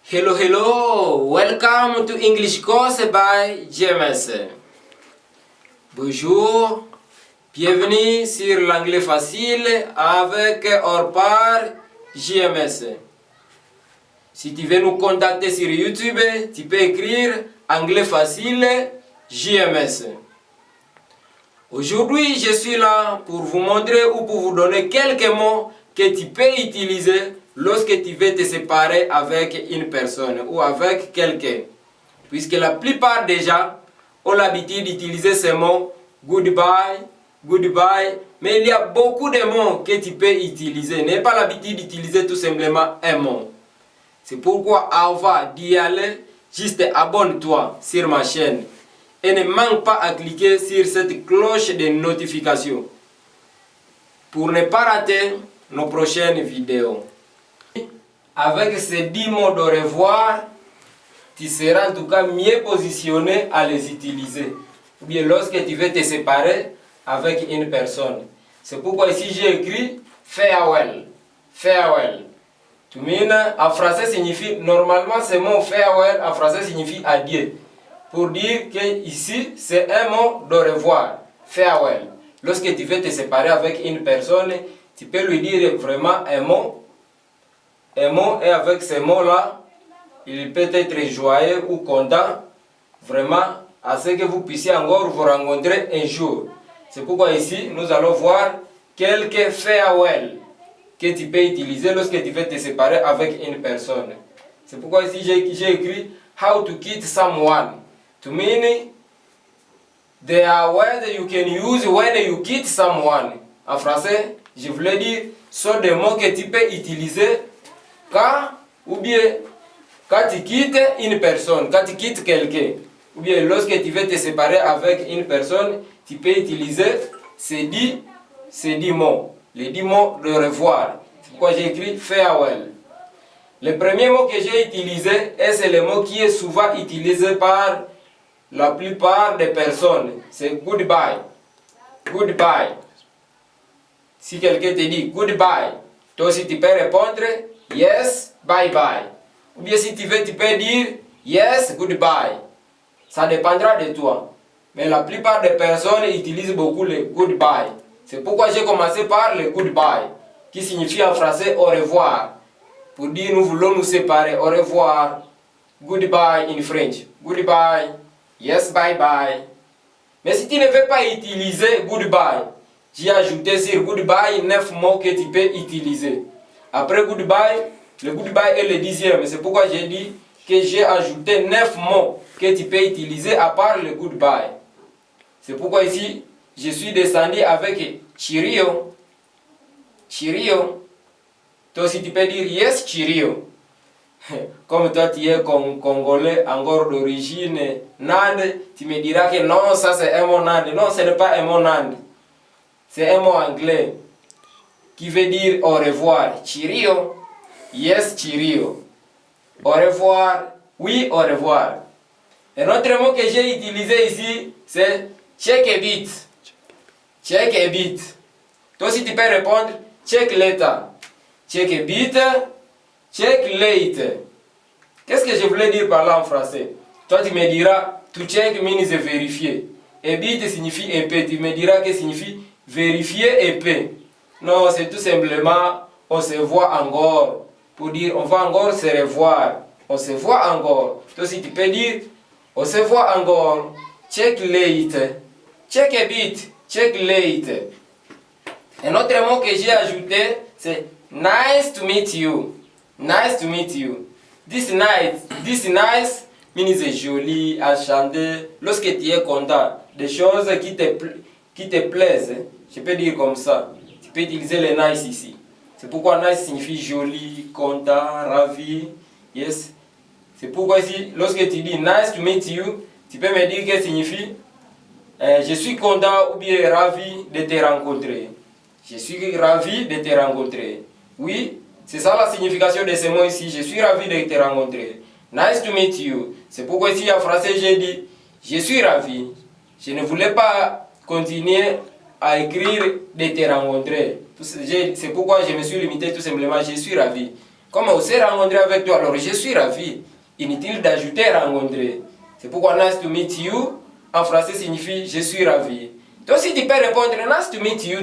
Hello, hello! Welcome to English course by GMS. Bonjour, bienvenue sur l'anglais facile avec or par GMS. Si tu veux nous contacter sur YouTube, tu peux écrire anglais facile GMS. Aujourd'hui, je suis là pour vous montrer ou pour vous donner quelques mots que tu peux utiliser lorsque tu veux te séparer avec une personne ou avec quelqu'un. Puisque la plupart des gens ont l'habitude d'utiliser ces mots goodbye, goodbye, mais il y a beaucoup de mots que tu peux utiliser. N'aie pas l'habitude d'utiliser tout simplement un mot. C'est pourquoi avant d'y aller, juste abonne-toi sur ma chaîne et ne manque pas à cliquer sur cette cloche de notification pour ne pas rater nos prochaines vidéos. Avec ces 10 mots de revoir, tu seras en tout cas mieux positionné à les utiliser. Ou bien lorsque tu veux te séparer avec une personne. C'est pourquoi ici j'ai écrit farewell. Farewell. Tu mets en français signifie, normalement ce mot farewell en français signifie adieu. Pour dire que ici c'est un mot de revoir. Farewell. Lorsque tu veux te séparer avec une personne, tu peux lui dire vraiment un mot et avec ces mots-là, il peut être joyeux ou content, vraiment, à ce que vous puissiez encore vous rencontrer un jour. C'est pourquoi ici, nous allons voir quelques farewell que tu peux utiliser lorsque tu veux te séparer avec une personne. C'est pourquoi ici, j'ai écrit how to kiss someone. To mean, there are words you can use when you kiss someone. En français, je voulais dire, sont des mots que tu peux utiliser quand tu quittes une personne, quand tu quittes quelqu'un, ou bien lorsque tu veux te séparer avec une personne, tu peux utiliser ces 10 mots, les 10 mots de revoir. C'est pourquoi j'ai écrit farewell. Le premier mot que j'ai utilisé, c'est le mot qui est souvent utilisé par la plupart des personnes, c'est goodbye. Goodbye. Si quelqu'un te dit goodbye, toi aussi tu peux répondre yes, bye bye. Ou bien si tu veux, tu peux dire yes, goodbye. Ça dépendra de toi. Mais la plupart des personnes utilisent beaucoup le goodbye. C'est pourquoi j'ai commencé par le goodbye, qui signifie en français au revoir. Pour dire nous voulons nous séparer, au revoir. Goodbye in French. Goodbye. Yes, bye bye. Mais si tu ne veux pas utiliser goodbye, j'ai ajouté sur goodbye 9 mots que tu peux utiliser. Après goodbye, le goodbye est le 10e. C'est pourquoi j'ai dit que j'ai ajouté 9 mots que tu peux utiliser à part le goodbye. C'est pourquoi ici, je suis descendu avec cheerio. Cheerio. Toi aussi tu peux dire yes, cheerio. Comme toi tu es congolais, encore d'origine nande, tu me diras que non, ça c'est un mot nande. Non, ce n'est pas un mot nande. C'est un mot anglais qui veut dire au revoir. Cheerio. Yes, cheerio. Au revoir. Oui, au revoir. Un autre mot que j'ai utilisé ici, c'est check a bit. Check a bit. Toi aussi tu peux répondre check later. Check a bit. Check late. Qu'est-ce que je voulais dire par là en français? Toi tu me diras to check means vérifier. A bit signifie un peu. Tu me diras que signifie vérifier un peu. Non, c'est tout simplement on se voit encore. Pour dire on va encore se revoir. On se voit encore. Toi aussi tu peux dire on se voit encore. Check late. Check a bit. Check late. Un autre mot que j'ai ajouté c'est nice to meet you. Nice to meet you. This nice means joli, enchanté. Lorsque tu es content, des choses qui te plaisent, je peux dire comme ça. Tu peux utiliser le nice ici. C'est pourquoi nice signifie joli, content, ravi. Yes. C'est pourquoi ici, lorsque tu dis nice to meet you, tu peux me dire que signifie je suis content ou bien ravi de te rencontrer. Je suis ravi de te rencontrer. Oui, c'est ça la signification de ce mot ici. Je suis ravi de te rencontrer. Nice to meet you. C'est pourquoi ici en français j'ai dit je suis ravi. Je ne voulais pas continuer à écrire de te rencontrer. C'est pourquoi je me suis limité tout simplement je suis ravi. Comme on s'est rencontré avec toi, alors je suis ravi. Inutile d'ajouter rencontrer. C'est pourquoi nice to meet you en français signifie je suis ravi. Toi aussi tu peux répondre nice to meet you.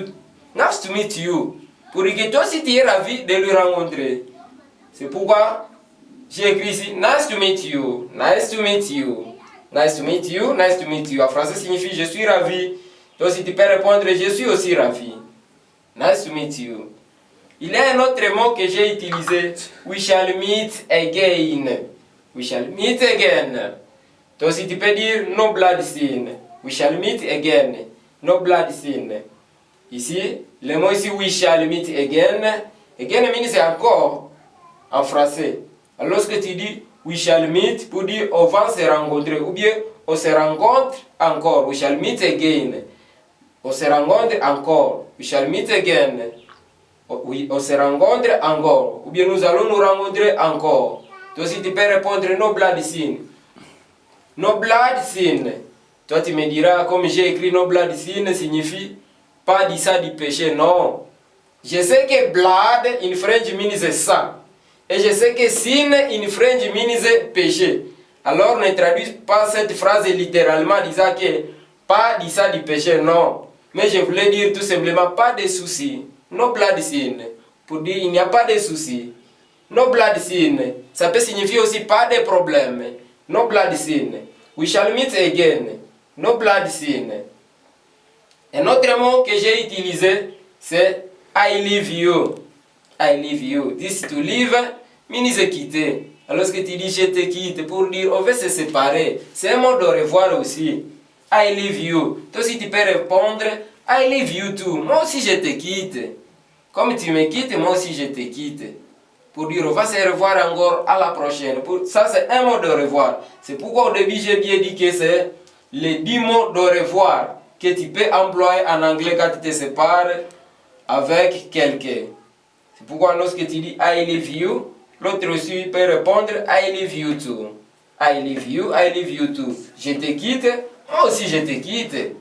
Nice to meet you. Pour dire que toi aussi tu es ravi de le rencontrer. C'est pourquoi j'ai écrit ici nice to meet you. Nice to meet you. Nice to meet you. Nice to meet you. En français signifie je suis ravi. Toi aussi tu peux répondre je suis aussi ravi. Nice to meet you. Il y a un autre mot que j'ai utilisé. We shall meet again. We shall meet again. Toi aussi tu peux dire no blood sin. We shall meet again. No blood sin. Ici, le mot ici we shall meet again. Again means encore en français. Alors lorsque tu dis we shall meet pour dire on va se rencontrer ou bien on se rencontre encore. We shall meet again. On se rencontre encore. We shall meet again. Oui, on se rencontre encore. Ou bien nous allons nous rencontrer encore. Toi aussi tu peux répondre no blood sin. No blood sin. Toi tu me diras comme j'ai écrit no blood sin signifie pas du sang du péché, non. Je sais que blood in French means sang. Et je sais que sin in French means péché. Alors ne traduis pas cette phrase littéralement disant que pas du sang du péché, non. Mais je voulais dire tout simplement pas de soucis. No blood sin. Pour dire il n'y a pas de soucis. No blood sin. Ça peut signifier aussi pas de problème. No blood sin. We shall meet again. No blood sin. Un autre mot que j'ai utilisé, c'est I leave you. I leave you. This to leave means quitter. Alors que tu dis je te quitte pour dire on va se séparer. C'est un mot de revoir aussi. I leave you. Toi aussi tu peux répondre I leave you too. Moi aussi je te quitte. Comme tu me quittes, moi aussi je te quitte. Pour dire on va se revoir encore à la prochaine. Ça c'est un mot de revoir. C'est pourquoi au début j'ai bien dit que c'est les 10 mots de revoir que tu peux employer en anglais quand tu te sépares avec quelqu'un. C'est pourquoi lorsque tu dis I leave you, l'autre aussi peut répondre I leave you too. I leave you too. Je te quitte, moi aussi je te quitte.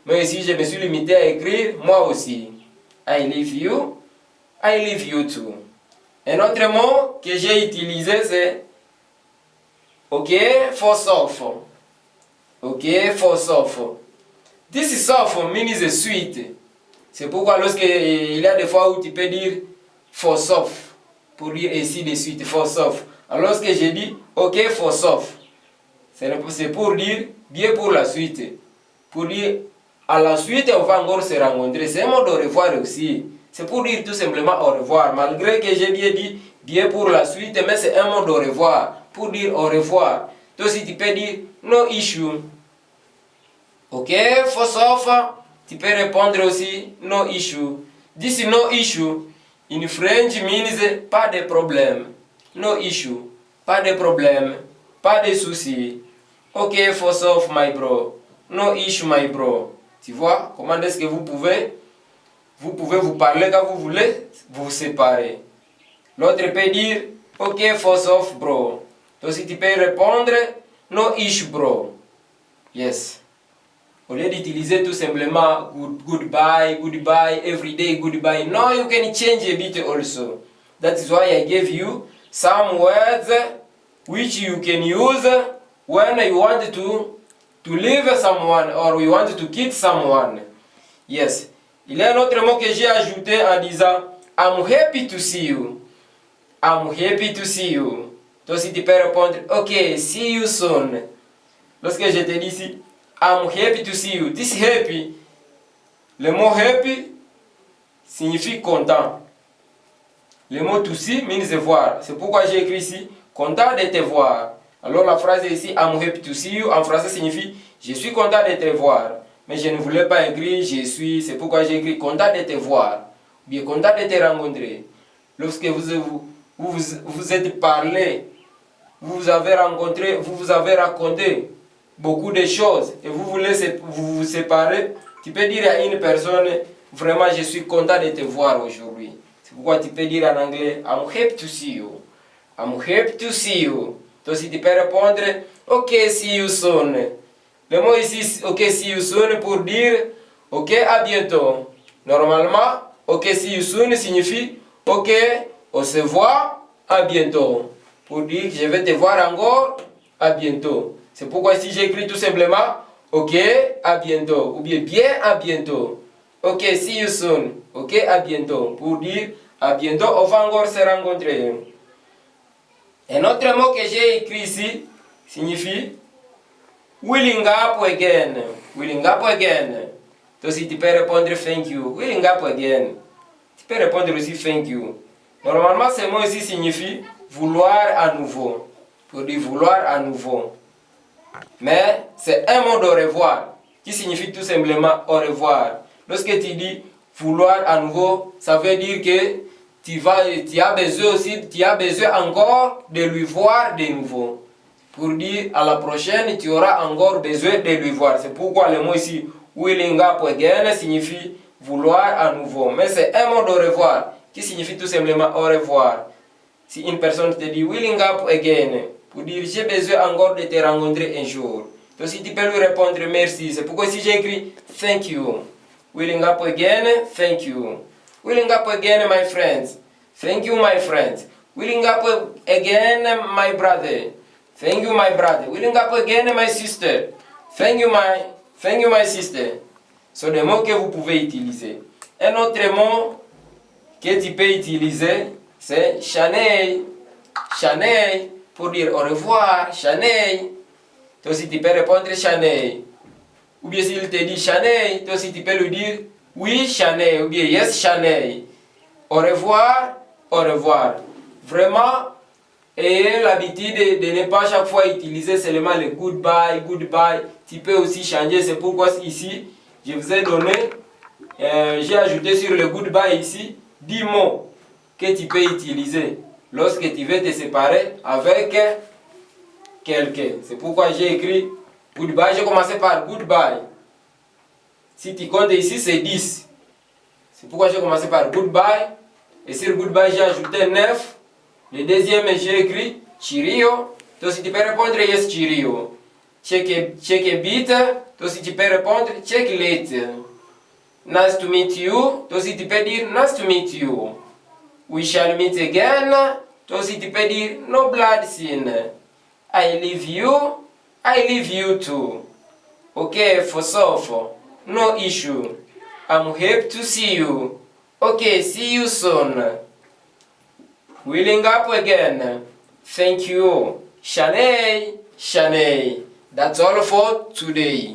Mais ici je me suis limité à écrire moi aussi. I leave you too. Un autre mot que j'ai utilisé c'est OK for soft. OK for soft. This is soft means sweet. C'est pourquoi lorsque il y a des fois où tu peux dire for soft pour dire ainsi de suite for soft. Alors lorsque j'ai dit OK for soft, c'est pour dire bien pour la suite. Pour dire à la suite on va encore se rencontrer. C'est un mot de revoir aussi. C'est pour dire tout simplement au revoir. Malgré que j'ai bien dit bien pour la suite, mais c'est un mot de revoir. Pour dire au revoir. Toi aussi tu peux dire no issue. OK, for soft, tu peux répondre aussi no issue. This no issue in French means pas de problème. No issue, pas de problème, pas de soucis. OK, for soft my bro. No issue my bro. Tu vois comment est-ce que vous pouvez vous parler quand vous voulez vous séparer. L'autre peut dire OK for soft bro. Toi aussi tu peux répondre no issue bro. Yes. Au lieu d'utiliser tout simplement goodbye, everyday goodbye, no, you can change a bit also. That is why I gave you some words which you can use when you want to leave someone or you want to quit someone. Yes. Il y a un autre mot que j'ai ajouté en disant I'm happy to see you. I'm happy to see you. Toi aussi tu peux répondre OK, see you soon. Lorsque je te dis ici I'm happy to see you. This happy, le mot happy signifie content. Le mot to see means voir. C'est pourquoi j'ai écrit ici content de te voir. Alors la phrase ici I'm happy to see you en français signifie je suis content de te voir. Mais je ne voulais pas écrire je suis, c'est pourquoi j'ai écrit content de te voir. Ou bien content de te rencontrer. Lorsque vous êtes parlé, vous avez rencontré, vous vous avez raconté beaucoup de choses et vous voulez vous séparer, tu peux dire à une personne vraiment je suis content de te voir aujourd'hui. C'est pourquoi tu peux dire en anglais I'm happy to see you. I'm happy to see you. Toi aussi tu peux répondre OK see you soon. Le mot ici OK see you soon pour dire OK à bientôt. Normalement OK see you soon signifie OK on se voit à bientôt. Pour dire que je vais te voir encore, à bientôt. C'est pourquoi si j'écris tout simplement, ok, à bientôt. Ou bien à bientôt. Ok, see you soon. Ok, à bientôt. Pour dire, à bientôt, on va encore se rencontrer. Un autre mot que j'ai écrit ici signifie willing up again. Willing up again. Donc si tu peux répondre thank you. Willing up again. Tu peux répondre aussi thank you. Normalement, ce mot ici signifie vouloir à nouveau. Pour dire vouloir à nouveau. Mais c'est un mot d'au revoir qui signifie tout simplement au revoir. Lorsque tu dis vouloir à nouveau, ça veut dire que tu as besoin encore de lui voir de nouveau. Pour dire à la prochaine, tu auras encore besoin de lui voir. C'est pourquoi le mot ici, willing up again, signifie vouloir à nouveau. Mais c'est un mot de revoir qui signifie tout simplement au revoir. Si une personne te dit willing up again, pour dire j'ai besoin encore de te rencontrer un jour. Donc si tu peux lui répondre merci. C'est pourquoi si j'écris thank you. Willing up again, thank you. Willing up again, my friends. Thank you, my friends. Willing up again, my brother. Thank you, my brother. Willing up again, my sister. Thank you, my sister. Ce sont des mots que vous pouvez utiliser. Un autre mot que tu peux utiliser, c'est Chanel. Chanel, pour dire au revoir, Chanel. Toi aussi tu peux répondre Chanel. Ou bien s'il te dit Chanel, toi aussi tu peux lui dire oui Chanel, ou bien yes Chanel. Au revoir, au revoir. Vraiment, ayez l'habitude de ne pas chaque fois utiliser seulement le goodbye, goodbye. Tu peux aussi changer, c'est pourquoi ici, je vous ai donné, j'ai ajouté sur le goodbye ici 10 mots que tu peux utiliser lorsque tu veux te séparer avec quelqu'un. C'est pourquoi j'ai écrit goodbye, j'ai commencé par goodbye. Si tu comptes ici, c'est 10. C'est pourquoi j'ai commencé par goodbye. Et sur goodbye, j'ai ajouté 9. Le deuxième, j'ai écrit cheerio. Donc si tu peux répondre yes, cheerio. Check a bit. Donc si tu peux répondre check late. Nice to meet you. Donc si tu peux dire nice to meet you. We shall meet again. Donc si tu peux dire no blood sin. I leave you too. Okay, for so. No issue. I'm happy to see you. Okay, see you soon. Willing up again. Thank you. Chanel. That's all for today.